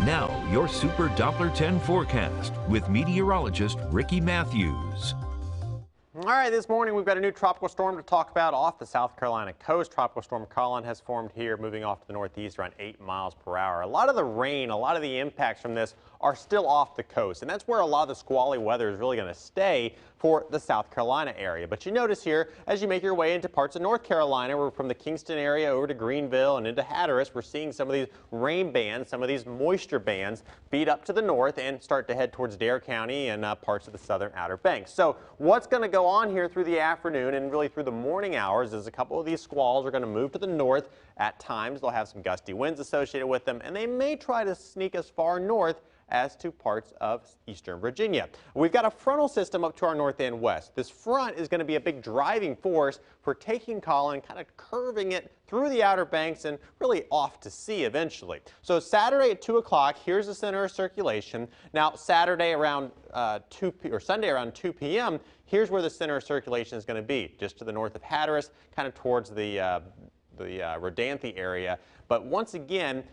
Now, your Super Doppler 10 forecast with meteorologist Ricky Matthews. All right, this morning we've got a new tropical storm to talk about off the South Carolina coast. Tropical Storm Colin has formed here, moving off to the northeast around 8 miles per hour. A lot of the rain, a lot of the impacts from this are still off the coast, and that's where a lot of the squally weather is really going to stay for the South Carolina area. But you notice here, as you make your way into parts of North Carolina, we're from the Kingston area over to Greenville and into Hatteras, we're seeing some of these rain bands, some of these moisture bands beat up to the north and start to head towards Dare County and parts of the southern Outer Banks. So what's going to go on here through the afternoon and really through the morning hours is a couple of these squalls are going to move to the north. At times they'll have some gusty winds associated with them, and they may try to sneak as far north as to parts of eastern Virginia. We've got a frontal system up to our north and west. This front is going to be a big driving force for taking Colin, kind of curving it through the Outer Banks and really off to sea eventually. So Saturday at 2 o'clock, here's the center of circulation. Now Saturday around Sunday around 2 p.m., here's where the center of circulation is going to be, just to the north of Hatteras, kind of towards the Rodanthe area. But once again,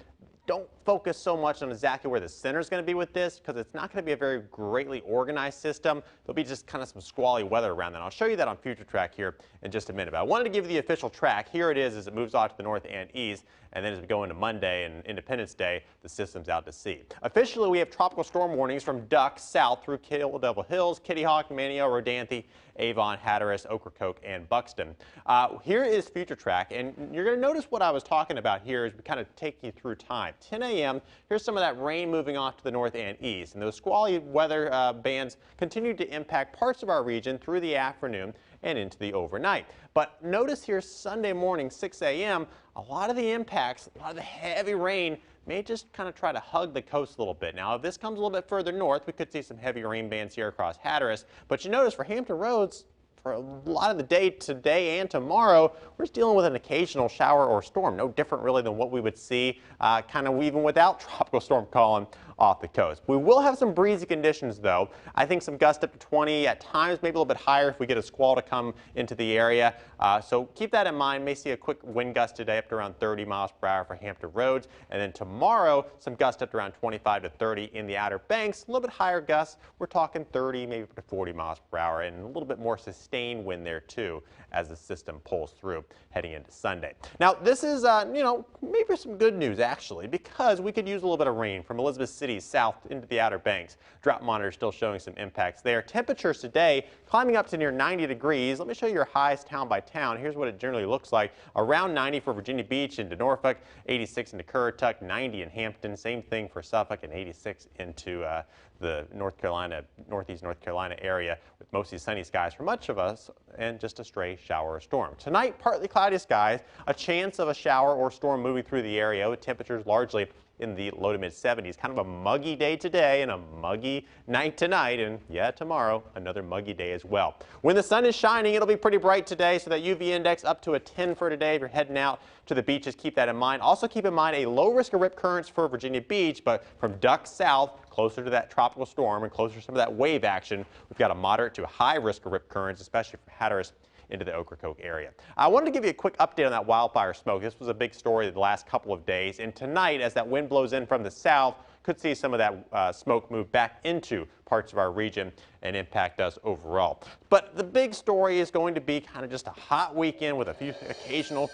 don't focus so much on exactly where the center is going to be with this, because it's not going to be a very greatly organized system. There'll be just kind of some squally weather around that. I'll show you that on future track here in just a minute. But I wanted to give you the official track. Here it is as it moves off to the north and east. And then as we go into Monday and Independence Day, the system's out to sea. Officially, we have tropical storm warnings from Duck south through Devil Hills, Kitty Hawk, Manio, Rodanthe, Avon, Hatteras, Ocracoke, and Buxton. Here is future track, and you're going to notice what I was talking about here as we kind of take you through time. 10 a.m., here's some of that rain moving off to the north and east, and those squally weather bands continue to impact parts of our region through the afternoon and into the overnight. But notice here Sunday morning, 6 a.m., a lot of the impacts, a lot of the heavy rain may just kind of try to hug the coast a little bit. Now, if this comes a little bit further north, we could see some heavy rain bands here across Hatteras. But you notice for Hampton Roads, for a lot of the day today and tomorrow, we're just dealing with an occasional shower or storm. No different really than what we would see kind of even without Tropical Storm Colin off the coast. We will have some breezy conditions though. I think some gusts up to 20, at times maybe a little bit higher if we get a squall to come into the area. So keep that in mind. May see a quick wind gust today up to around 30 miles per hour for Hampton Roads. And then tomorrow, some gusts up to around 25 to 30 in the Outer Banks. A little bit higher gusts. We're talking 30, maybe up to 40 miles per hour, and a little bit more sustained wind there too as the system pulls through heading into Sunday. Now this is, maybe some good news actually, because we could use a little bit of rain from Elizabeth City south into the Outer Banks. Drought monitor still showing some impacts there. Temperatures today climbing up to near 90 degrees. Let me show you your highs town by town. Here's what it generally looks like. Around 90 for Virginia Beach into Norfolk, 86 into Currituck, 90 in Hampton. Same thing for Suffolk, and 86 into the northeast North Carolina area, with mostly sunny skies for much of us and just a stray shower or storm. Tonight, partly cloudy skies, a chance of a shower or storm moving through the area with temperatures largely in the low to mid 70s. Kind of a muggy day today and a muggy night tonight, and yeah, tomorrow another muggy day as well. When the sun is shining, it'll be pretty bright today, so that UV index up to a 10 for today. If you're heading out to the beaches, keep that in mind. Also keep in mind a low risk of rip currents for Virginia Beach, but from Duck south, closer to that tropical storm and closer to some of that wave action, we've got a moderate to high risk of rip currents, especially from Hatteras into the Ocracoke area. I wanted to give you a quick update on that wildfire smoke. This was a big story the last couple of days, and tonight, as that wind blows in from the south, could see some of that smoke move back into parts of our region and impact us overall. But the big story is going to be kind of just a hot weekend with a few occasional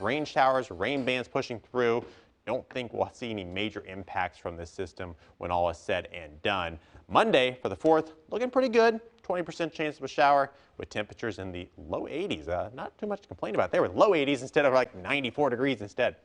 rain showers, rain bands pushing through. Don't think we'll see any major impacts from this system when all is said and done. Monday for the 4th, looking pretty good. 20% chance of a shower with temperatures in the low 80s. Not too much to complain about there with low 80s instead of like 94 degrees instead.